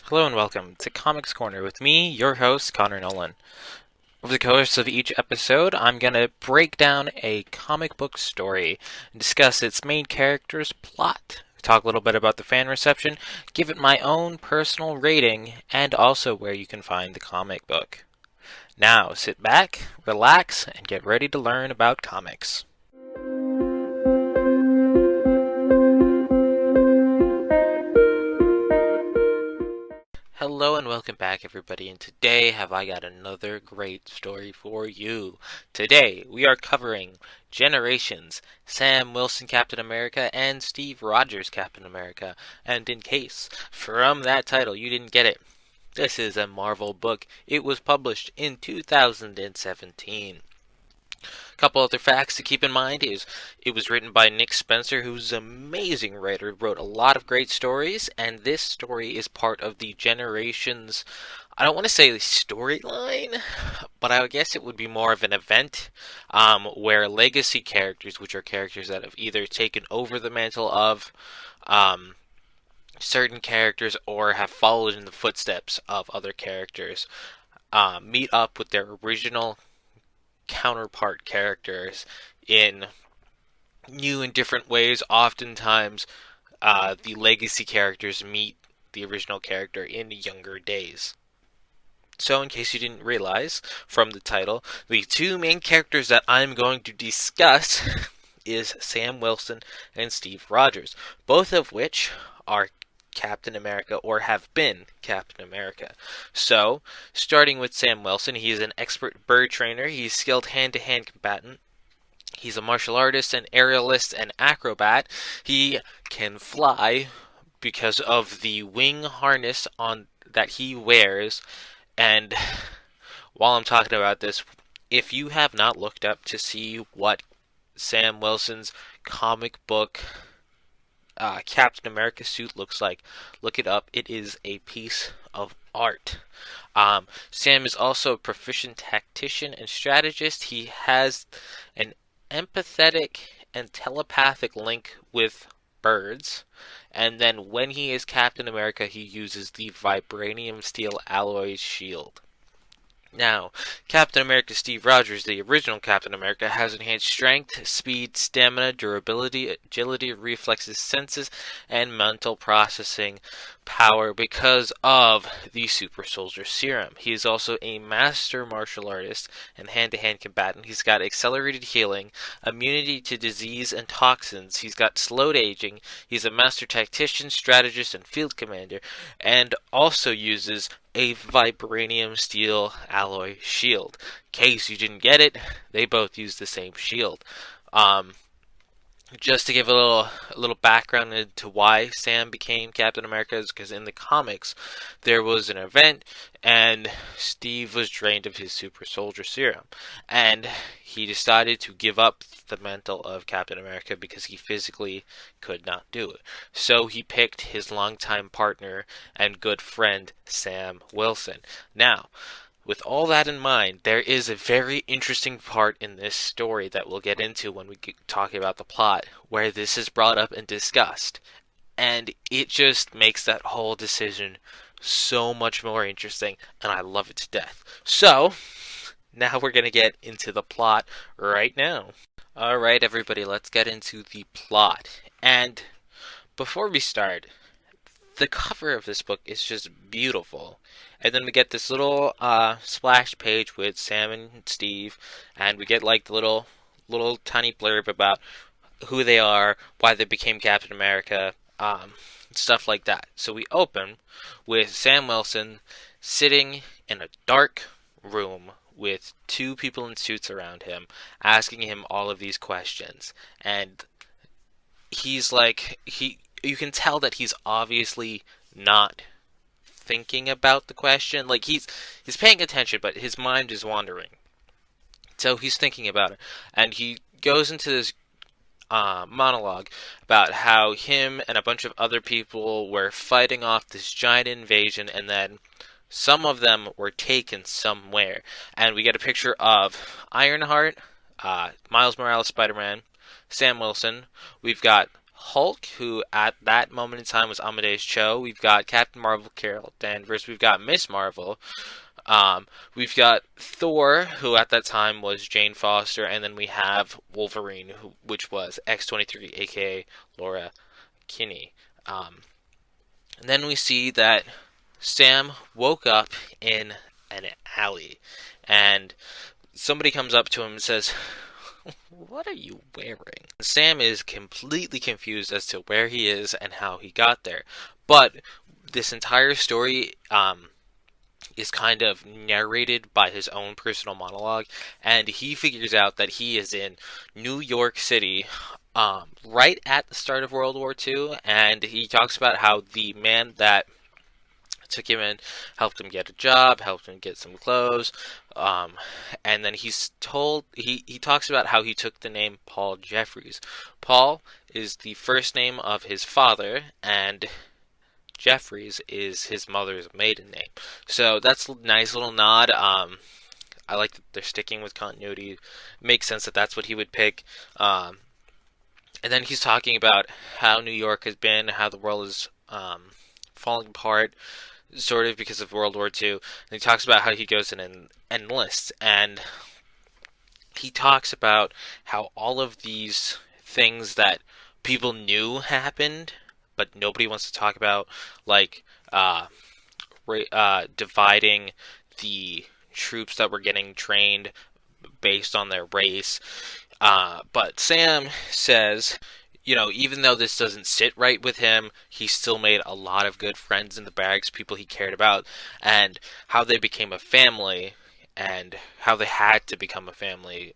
Hello and welcome to Comics Corner with me, your host, Connor Nolan. Over the course of each episode, I'm going to break down a comic book story and discuss its main character's plot, talk a little bit about the fan reception, give it my own personal rating, and also where you can find the comic book. Now, sit back, relax, and get ready to learn about comics. Hello and welcome back, everybody, and today have I got another great story for you. Today we are covering Generations, Sam Wilson Captain America and Steve Rogers Captain America, and in case from that title you didn't get it, this is a Marvel book. It was published in 2017. A couple other facts to keep in mind is it was written by Nick Spencer, who's an amazing writer, wrote a lot of great stories, and this story is part of the Generations, I don't want to say storyline, but I guess it would be more of an event where legacy characters, which are characters that have either taken over the mantle of um, certain characters or have followed in the footsteps of other characters, meet up with their original counterpart characters in new and different ways. Oftentimes, the legacy characters meet the original character in younger days. So, in case you didn't realize from the title, the two main characters that I'm going to discuss is Sam Wilson and Steve Rogers, both of which are Captain America or have been Captain America. So, starting with Sam Wilson, he is an expert bird trainer. He's skilled hand-to-hand combatant. He's a martial artist, an aerialist, and acrobat. He can fly because of the wing harness on that he wears. And while I'm talking about this, if you have not looked up to see what Sam Wilson's comic book Captain America suit looks like, look it up. It is a piece of art. Sam is also a proficient tactician and strategist. He has an empathetic and telepathic link with birds. And then when he is Captain America, he uses the vibranium steel alloy shield. Now, Captain America Steve Rogers, the original Captain America, has enhanced strength, speed, stamina, durability, agility, reflexes, senses, and mental processing power because of the Super Soldier Serum. He is also a master martial artist and hand-to-hand combatant. He's got accelerated healing, immunity to disease and toxins. He's got slowed aging. He's a master tactician, strategist, and field commander, and also uses a vibranium steel alloy shield. In case you didn't get it, they both use the same shield. Just to give a little background into why Sam became Captain America is because in the comics there was an event and Steve was drained of his super soldier serum and he decided to give up the mantle of Captain America because he physically could not do it. So he picked his longtime partner and good friend Sam Wilson. Now, with all that in mind, there is a very interesting part in this story that we'll get into when we talk about the plot, where this is brought up and discussed. And it just makes that whole decision so much more interesting, and I love it to death. So, now we're going to get into the plot right now. Alright, everybody, let's get into the plot. And before we start, the cover of this book is just beautiful. And then we get this little splash page with Sam and Steve, and we get like the little tiny blurb about who they are, why they became Captain America, stuff like that. So we open with Sam Wilson sitting in a dark room with two people in suits around him, asking him all of these questions. And he's like, you can tell that he's obviously not thinking about the question. Like he's paying attention, but his mind is wandering. So he's thinking about it, and he goes into this monologue about how him and a bunch of other people were fighting off this giant invasion, and then some of them were taken somewhere. And we get a picture of Ironheart, Miles Morales, Spider-Man, Sam Wilson. We've got Hulk, who at that moment in time was Amadeus Cho. We've got Captain Marvel, Carol Danvers. We've got Miss Marvel. We've got Thor, who at that time was Jane Foster, and then we have Wolverine, which was X-23, aka Laura Kinney. And then we see that Sam woke up in an alley, and somebody comes up to him and says, "What are you wearing?" Sam is completely confused as to where he is and how he got there. But this entire story is kind of narrated by his own personal monologue, and he figures out that he is in New York City right at the start of World War II, and he talks about how the man that took him in, helped him get a job, helped him get some clothes, and then he talks about how he took the name Paul Jeffries. Paul is the first name of his father, and Jeffries is his mother's maiden name. So that's a nice little nod. I like that they're sticking with continuity. It makes sense that that's what he would pick. And then he's talking about how New York has been, how the world is falling apart, sort of because of World War II. And he talks about how he goes in and enlists, and he talks about how all of these things that people knew happened, but nobody wants to talk about, like dividing the troops that were getting trained based on their race. But Sam says, even though this doesn't sit right with him, he still made a lot of good friends in the barracks, people he cared about, and how they became a family, and how they had to become a family,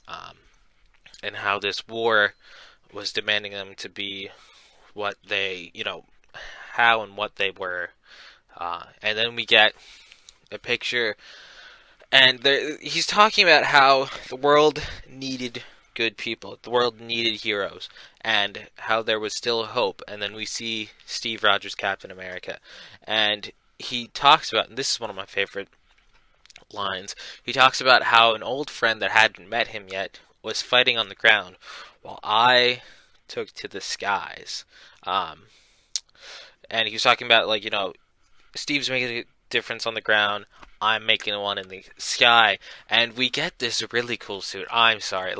and how this war was demanding them to be what they, how and what they were. And then we get a picture, and he's talking about how the world needed good people. The world needed heroes, and how there was still hope. And then we see Steve Rogers, Captain America, and he talks about, and this is one of my favorite lines, he talks about how an old friend that hadn't met him yet was fighting on the ground while I took to the skies. And he was talking about, Steve's making a difference on the ground, I'm making one in the sky, and we get this really cool suit. I'm sorry,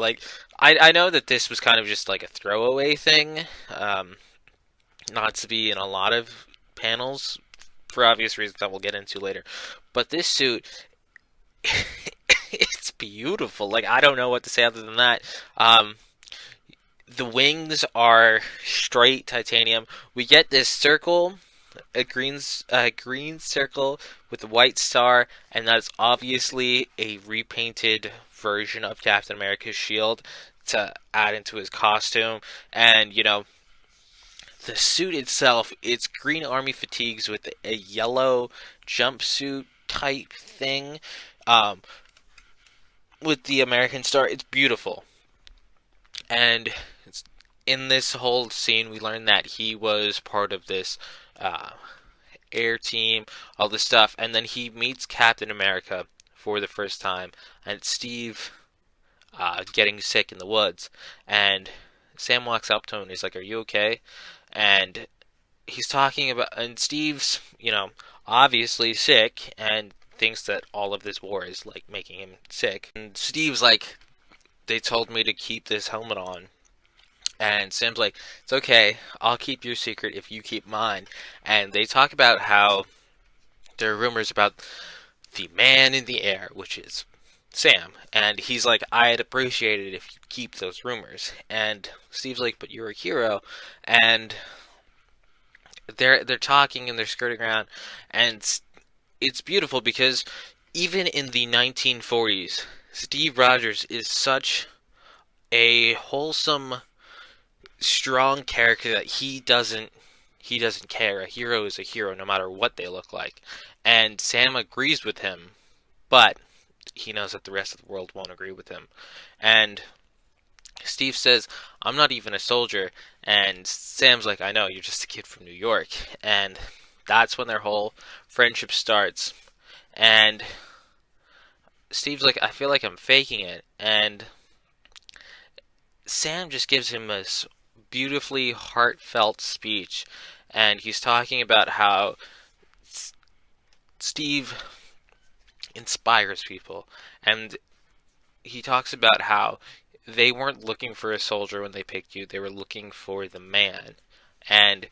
I know that this was kind of just like a throwaway thing, not to be in a lot of panels for obvious reasons that we'll get into later. But this suit, it's beautiful. I don't know what to say other than that. The wings are straight titanium. We get this circle, a green circle with a white star, and that's obviously a repainted version of Captain America's shield to add into his costume. And the suit itself, it's green army fatigues with a yellow jumpsuit type thing, with the American star. It's beautiful. And in this whole scene, we learn that he was part of this air team, all this stuff, and then he meets Captain America for the first time, and it's Steve getting sick in the woods, and Sam walks up to him and he's like, "Are you okay?" And he's talking about, and Steve's, obviously sick, and thinks that all of this war is making him sick. And Steve's like, "They told me to keep this helmet on." And Sam's like, "It's okay, I'll keep your secret if you keep mine." And they talk about how there are rumors about the man in the air, which is Sam. And he's like, "I'd appreciate it if you keep those rumors." And Steve's like, "But you're a hero." And they're talking and they're skirting around, and it's beautiful because even in the 1940s, Steve Rogers is such a wholesome, strong character that he doesn't care. A hero is a hero no matter what they look like. And Sam agrees with him, but he knows that the rest of the world won't agree with him. And Steve says, "I'm not even a soldier." And Sam's like, "I know, you're just a kid from New York." And that's when their whole friendship starts. And Steve's like, "I feel like I'm faking it." And Sam just gives him this beautifully heartfelt speech, and he's talking about how Steve inspires people, and he talks about how they weren't looking for a soldier when they picked you, they were looking for the man. And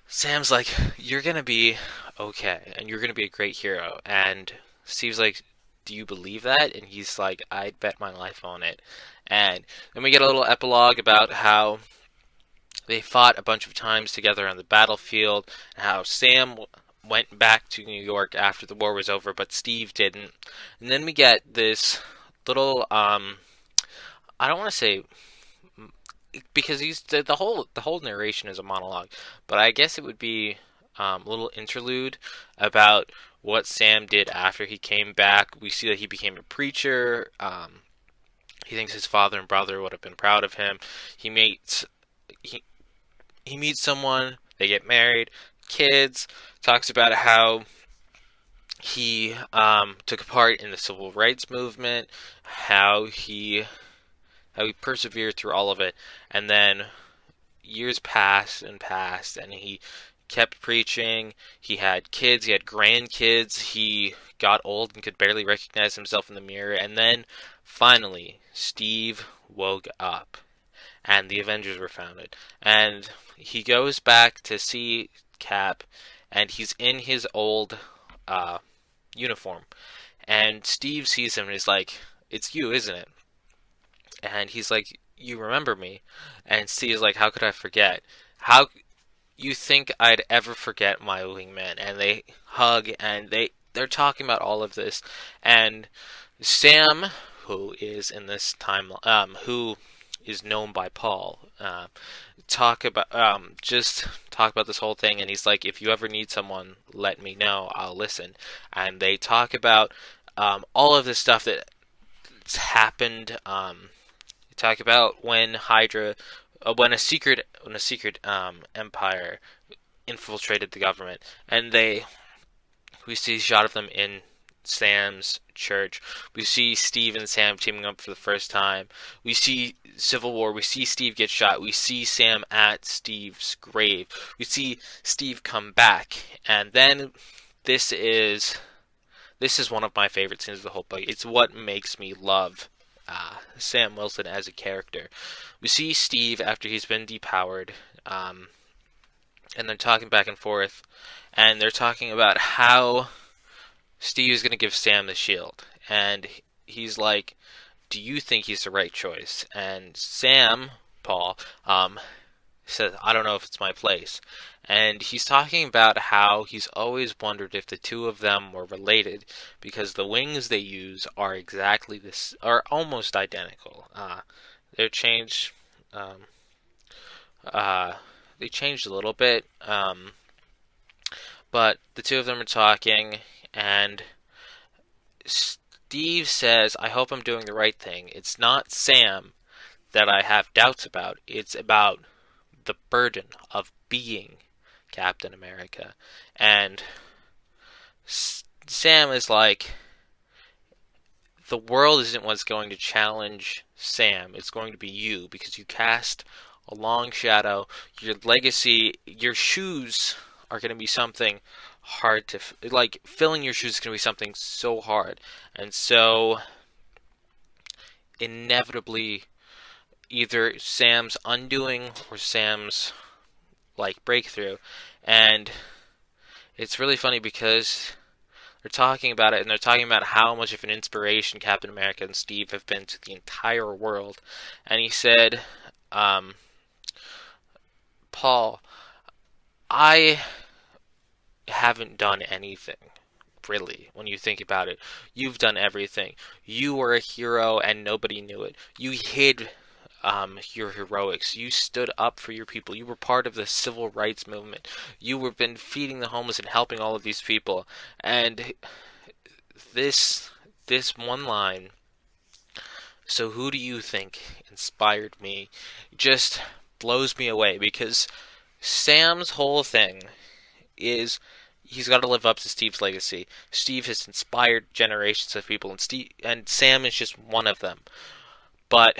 Sam's like, you're gonna be okay, and you're gonna be a great hero. And Steve's like, do you believe that? And he's like, I'd bet my life on it. And then we get a little epilogue about how they fought a bunch of times together on the battlefield, and how Sam went back to New York after the war was over, but Steve didn't. And then we get this little, I don't want to say, because he's the whole narration is a monologue, but I guess it would be a little interlude about what Sam did after he came back. We see that he became a preacher. He thinks his father and brother would have been proud of him. He he meets someone, they get married, kids. Talks about how he took part in the civil rights movement, how he persevered through all of it, and then years passed and passed, and he kept preaching. He had kids, he had grandkids, he got old and could barely recognize himself in the mirror, and then finally, Steve woke up, and the Avengers were founded. And he goes back to see Cap, and he's in his old uniform. And Steve sees him and is like, it's you, isn't it? And he's like, you remember me? And Steve's like, how could I forget? How you think I'd ever forget my wingman? And they hug, and they're talking about all of this. And Sam, who is in this time, who is known by Paul, just talk about this whole thing. And he's like, if you ever need someone, let me know. I'll listen. And they talk about all of this stuff that's happened. Talk about when Hydra, when a secret empire infiltrated the government, and we see a shot of them in Sam's church. We see Steve and Sam teaming up for the first time. We see Civil War. We see Steve get shot. We see Sam at Steve's grave. We see Steve come back, and then this is one of my favorite scenes of the whole book. It's what makes me love Sam Wilson as a character. We see Steve after he's been depowered, and they're talking back and forth, and they're talking about how Steve is going to give Sam the shield, and he's like, do you think he's the right choice? And Paul, says, I don't know if it's my place. And he's talking about how he's always wondered if the two of them were related, because the wings they use are are almost identical. They're changed, they changed a little bit, but the two of them are talking, and Steve says, I hope I'm doing the right thing. It's not Sam that I have doubts about. It's about the burden of being Captain America. And Sam is like, the world isn't what's going to challenge Sam. It's going to be you, because you cast a long shadow. Your legacy, your shoes are going to be something hard to, like, filling your shoes is going to be something so hard. And so, inevitably, either Sam's undoing or Sam's, like, breakthrough. And it's really funny because they're talking about it, and they're talking about how much of an inspiration Captain America and Steve have been to the entire world. And he said, Paul, I haven't done anything, really, when you think about it. You've done everything. You were a hero and nobody knew it. You hid your heroics. You stood up for your people. You were part of the civil rights movement. You were been feeding the homeless and helping all of these people. And this one line, so who do you think inspired me, just blows me away, because Sam's whole thing is he's got to live up to Steve's legacy. Steve has inspired generations of people, and Sam is just one of them. But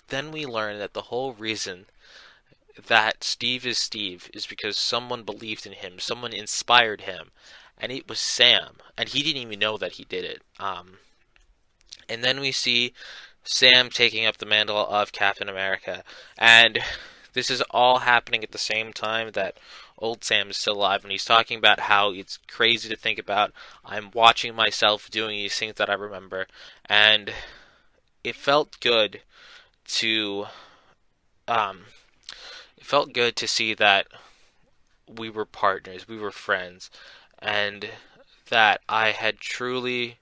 then we learn that the whole reason that Steve is because someone believed in him, someone inspired him, and it was Sam, and he didn't even know that he did it. And then we see Sam taking up the mantle of Captain America, and this is all happening at the same time that old Sam is still alive, and he's talking about how it's crazy to think about. I'm watching myself doing these things that I remember, and it felt good to um, see that we were partners, we were friends, and that I had truly,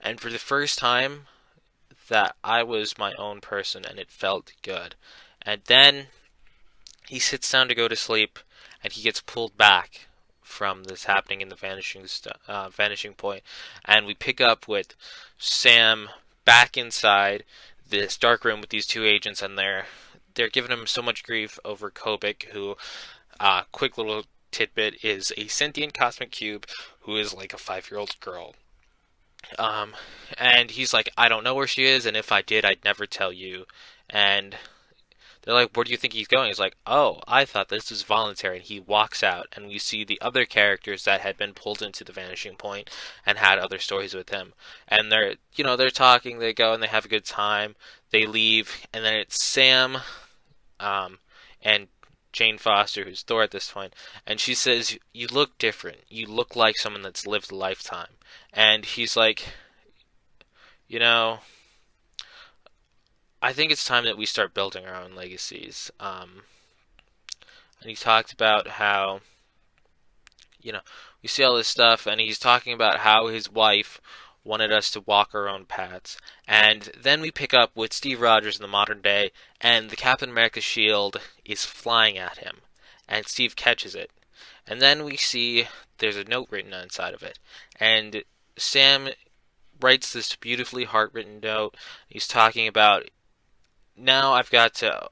and for the first time, that I was my own person, and it felt good. And then he sits down to go to sleep, and he gets pulled back from this happening in the vanishing point, and we pick up with Sam back inside this dark room with these two agents, and they're giving him so much grief over Kobik, who, quick little tidbit, is a sentient cosmic cube who is like a 5-year-old girl. And he's like, I don't know where she is, and if I did, I'd never tell you. And they're like, where do you think he's going? He's like, oh, I thought this was voluntary. And he walks out, and we see the other characters that had been pulled into the vanishing point and had other stories with him. And they're talking, they go, and they have a good time. They leave, and then it's Sam, and Jane Foster, who's Thor at this point, and she says, you look different. You look like someone that's lived a lifetime. And he's like, I think it's time that we start building our own legacies. And he talked about how, we see all this stuff, and he's talking about how his wife wanted us to walk our own paths. And then we pick up with Steve Rogers in the modern day, and the Captain America shield is flying at him, and Steve catches it. And then we see there's a note written inside of it, and Sam writes this beautifully heart-written note. He's talking about, now I've got to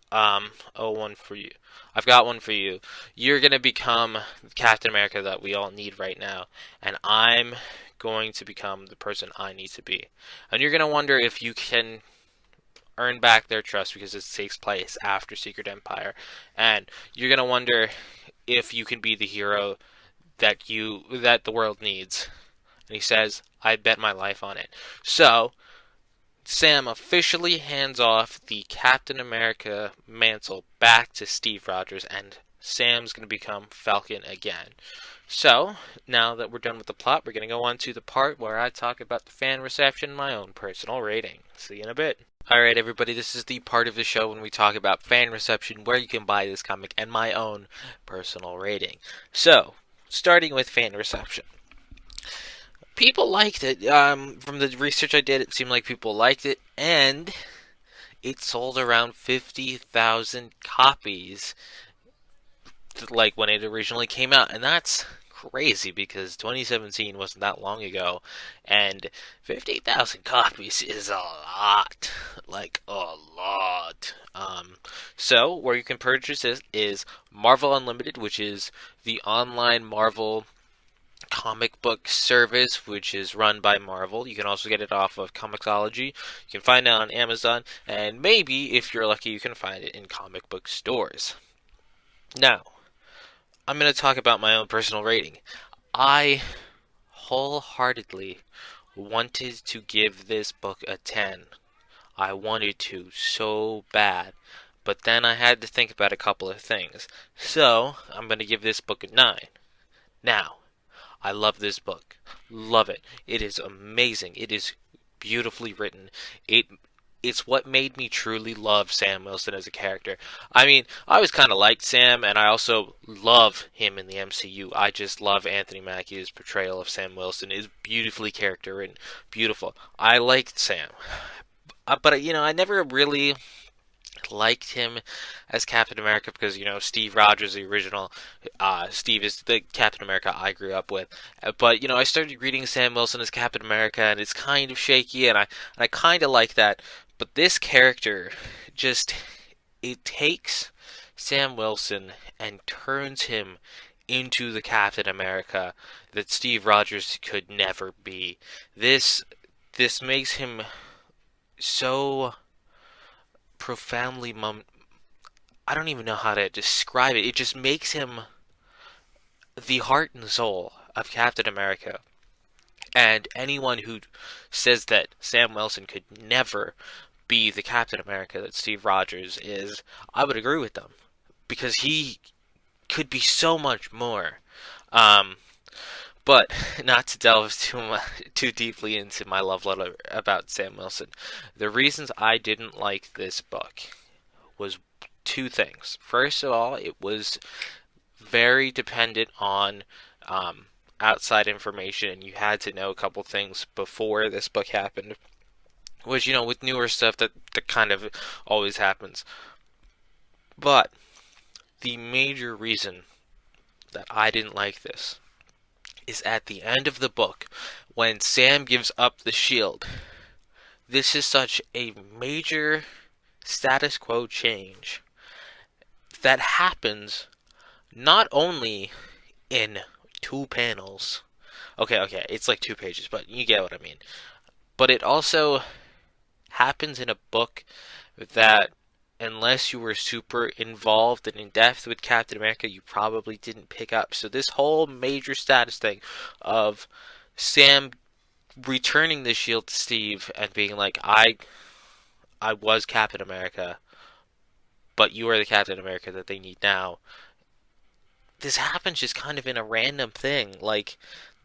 one for you. I've got one for you. You're going to become Captain America that we all need right now, and I'm going to become the person I need to be. And you're going to wonder if you can earn back their trust, because it takes place after Secret Empire. And you're going to wonder if you can be the hero that the world needs. And he says, I bet my life on it. So Sam officially hands off the Captain America mantle back to Steve Rogers, and Sam's going to become Falcon again. So, now that we're done with the plot, we're going to go on to the part where I talk about the fan reception and my own personal rating. See you in a bit. Alright everybody, this is the part of the show when we talk about fan reception, where you can buy this comic, and my own personal rating. So, starting with fan reception. People liked it. From the research I did, it seemed like people liked it, and it sold around 50,000 copies, like when it originally came out, and that's crazy because 2017 wasn't that long ago, and 50,000 copies is a lot, like a lot. So where you can purchase it is Marvel Unlimited, which is the online Marvel comic book service, which is run by Marvel. You can also get it off of Comixology. You can find it on Amazon, and maybe, if you're lucky, you can find it in comic book stores. Now, I'm going to talk about my own personal rating. I wholeheartedly wanted to give this book a 10. I wanted to so bad. But then I had to think about a couple of things. So, I'm going to give this book a 9. Now, I love this book. Love it. It is amazing. It is beautifully written. It's what made me truly love Sam Wilson as a character. I mean, I always kind of liked Sam, and I also love him in the MCU. I just love Anthony Mackie's portrayal of Sam Wilson. It is beautifully character written. Beautiful. I liked Sam. But, I never really liked him as Captain America because, Steve Rogers, the original, Steve is the Captain America I grew up with. But, I started reading Sam Wilson as Captain America, and it's kind of shaky, and I kind of like that. But this character, it takes Sam Wilson and turns him into the Captain America that Steve Rogers could never be. This makes him so profoundly I don't even know how to describe it. It just makes him the heart and soul of Captain America. And anyone who says that Sam Wilson could never be the Captain America that Steve Rogers is, I would agree with them. Because he could be so much more. But not to delve too deeply into my love letter about Sam Wilson, the reasons I didn't like this book was two things. First of all, it was very dependent on outside information. You had to know a couple things before this book happened, which, with newer stuff, that kind of always happens. But the major reason that I didn't like this is at the end of the book, when Sam gives up the shield. This is such a major status quo change that happens not only in 2 panels. Okay, it's like 2 pages, but you get what I mean. But it also happens in a book that, unless you were super involved and in depth with Captain America, you probably didn't pick up. So this whole major status thing of Sam returning the shield to Steve and being like, I was Captain America, but you are the Captain America that they need now. This happens just kind of in a random thing. Like,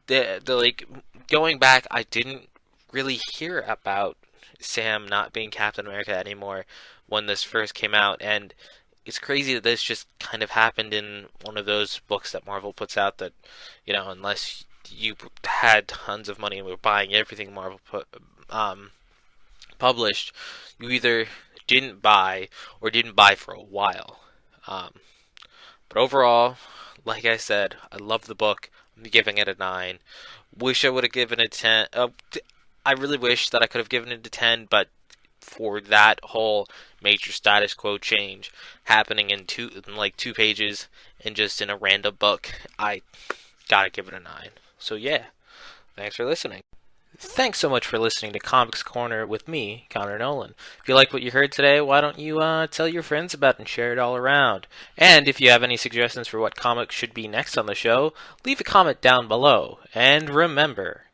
going back, I didn't really hear about Sam not being Captain America anymore when this first came out, and it's crazy that this just kind of happened in one of those books that Marvel puts out that, unless you had tons of money and were buying everything Marvel published, you either didn't buy or didn't buy for a while. But overall, like I said, I love the book. I'm giving it a 9. Wish I would have given it 10. I really wish that I could have given it a 10, but for that whole major status quo change happening in 2 pages and just in a random book, I gotta give it a 9. So yeah, thanks for listening. Thanks so much for listening to Comics Corner with me, Connor Nolan. If you like what you heard today, why don't you tell your friends about it and share it all around? And if you have any suggestions for what comics should be next on the show, leave a comment down below. And remember,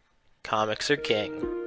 comics are king.